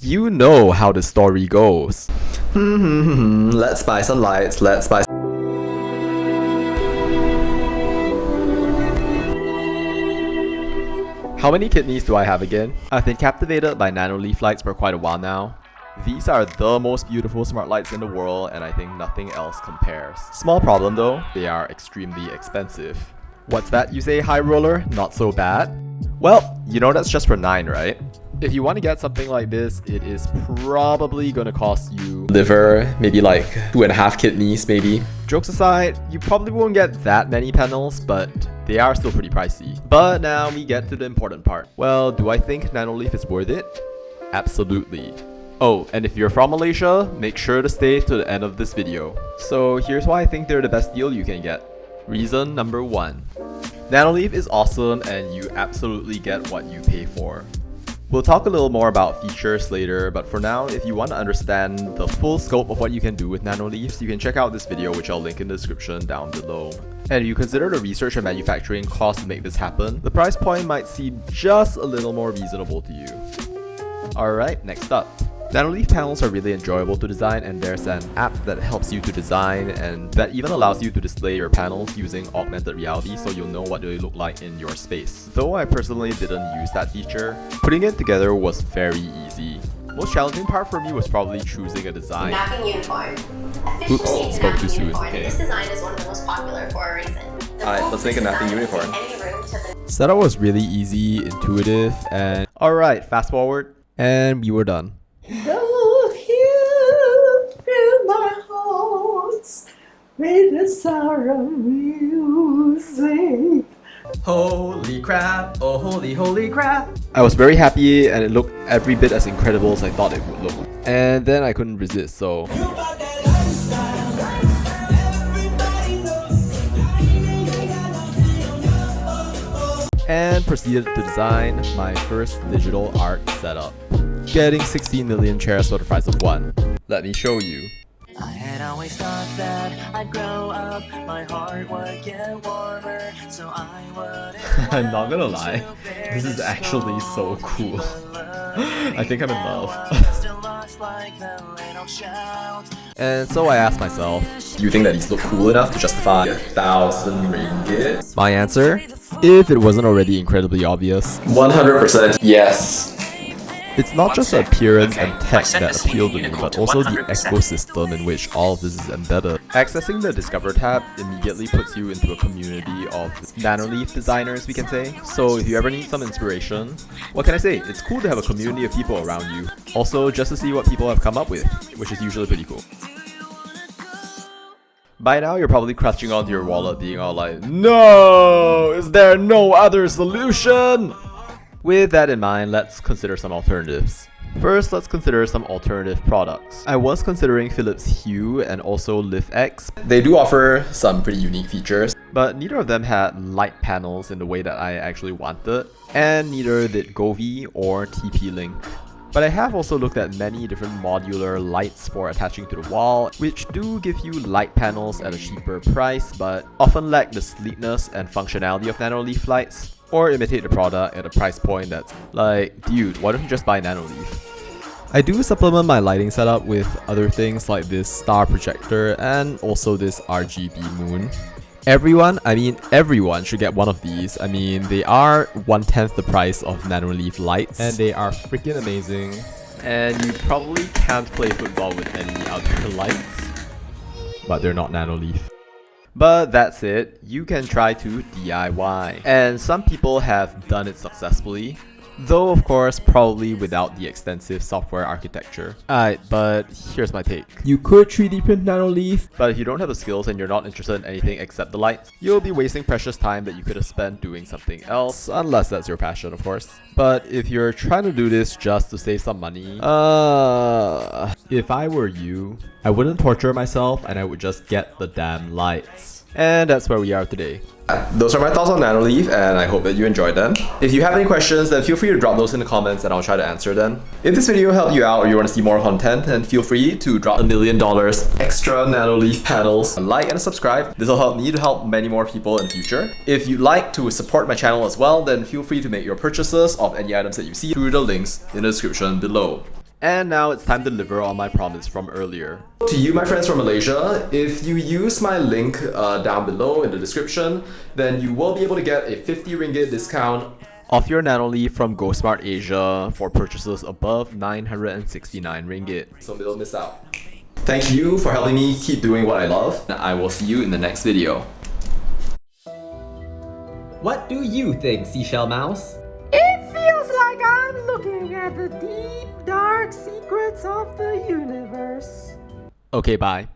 You know how the story goes. Let's buy some lights, let's buy. How many kidneys do I have again? I've been captivated by Nanoleaf lights for quite a while now. These are the most beautiful smart lights in the world, and I think nothing else compares. Small problem though, they are extremely expensive. What's that you say, high roller? Not so bad? Well, you know that's just for 9, right? If you want to get something like this, it is probably gonna cost you Liver, maybe like 2.5 kidneys maybe. Jokes aside, you probably won't get that many panels, but they are still pretty pricey. But now we get to the important part. Well, do I think Nanoleaf is worth it? Absolutely. Oh, and if you're from Malaysia, make sure to stay to the end of this video. So here's why I think they're the best deal you can get. Reason number 1. Nanoleaf is awesome and you absolutely get what you pay for. We'll talk a little more about features later, but for now, if you want to understand the full scope of what you can do with Nanoleafs, you can check out this video, which I'll link in the description down below. And if you consider the research and manufacturing costs to make this happen, the price point might seem just a little more reasonable to you. Alright, next up. Nanoleaf panels are really enjoyable to design, and there's an app that helps you to design and that even allows you to display your panels using augmented reality so you'll know what they look like in your space. Though I personally didn't use that feature, putting it together was very easy. Most challenging part for me was probably choosing a design. Mapping uniform. Oops, spoke too soon. Okay. This design is one of the most popular for a reason. Alright, let's make a mapping uniform. Setup was really easy, intuitive, and alright, fast forward, and we were done. Oh, you fill my heart with the sound of music. Holy crap, oh holy crap. I was very happy and it looked every bit as incredible as I thought it would look. And then I couldn't resist, so and proceeded to design my first digital art setup, getting 16 million chairs for the price of 1. Let me show you. I had always thought that I'd grow up, my heart would get warmer, so I would. I'm not gonna lie, this is actually so cool. I think I'm in love. And so I asked myself, Do you think that these look cool enough to justify 1,000 ringgit? my answer? If it wasn't already incredibly obvious, 100% yes. it's not just the appearance and tech that appeal to me, but also the ecosystem in which all of this is embedded. Accessing the Discover tab immediately puts you into a community of Nanoleaf designers, we can say. So if you ever need some inspiration, what can I say? It's cool to have a community of people around you. Also, just to see what people have come up with, which is usually pretty cool. By now, you're probably clutching onto your wallet being all like, no! Is there no other solution? With that in mind, let's consider some alternatives. First, let's consider some alternative products. I was considering Philips Hue and also LiftX, They do offer some pretty unique features. but neither of them had light panels in the way that I actually wanted, and neither did Govee or TP-Link. But I have also looked at many different modular lights for attaching to the wall, which do give you light panels at a cheaper price, but often lack the sleekness and functionality of Nanoleaf lights, or imitate the product at a price point that's like, dude, why don't you just buy Nanoleaf? I do supplement my lighting setup with other things like this star projector and also this RGB moon. Everyone should get one of these. I mean, they are 1/10 the price of Nanoleaf lights, and they are freaking amazing. And you probably can't play football with any other lights, but they're not Nanoleaf. But that's it, you can try to DIY. And some people have done it successfully, though of course probably without the extensive software architecture. Alright, but here's my take. You could 3D print Nanoleaf, but if you don't have the skills and you're not interested in anything except the lights, you'll be wasting precious time that you could have spent doing something else, unless that's your passion of course. But if you're trying to do this just to save some money, if I were you, I wouldn't torture myself and I would just get the damn lights. And that's where we are today. Those are my thoughts on Nanoleaf, and I hope that you enjoyed them. If you have any questions, then feel free to drop those in the comments and I'll try to answer them. If this video helped you out or you want to see more content, then feel free to drop $1 million extra Nanoleaf panels, a like and a subscribe. This will help me to help many more people in future. If you'd like to support my channel as well, then feel free to make your purchases of any items that you see through the links in the description below. And now it's time to deliver on my promise from earlier. To you, my friends from Malaysia, if you use my link down below in the description, then you will be able to get a 50 ringgit discount Off your Nanoleaf from GoSmart Asia for purchases above 969 ringgit. so don't miss out. Thank you for helping me keep doing what I love. I will see you in the next video. What do you think, Seashell Mouse? It feels like I'm looking at the deep, dark secrets of the universe. Okay, bye.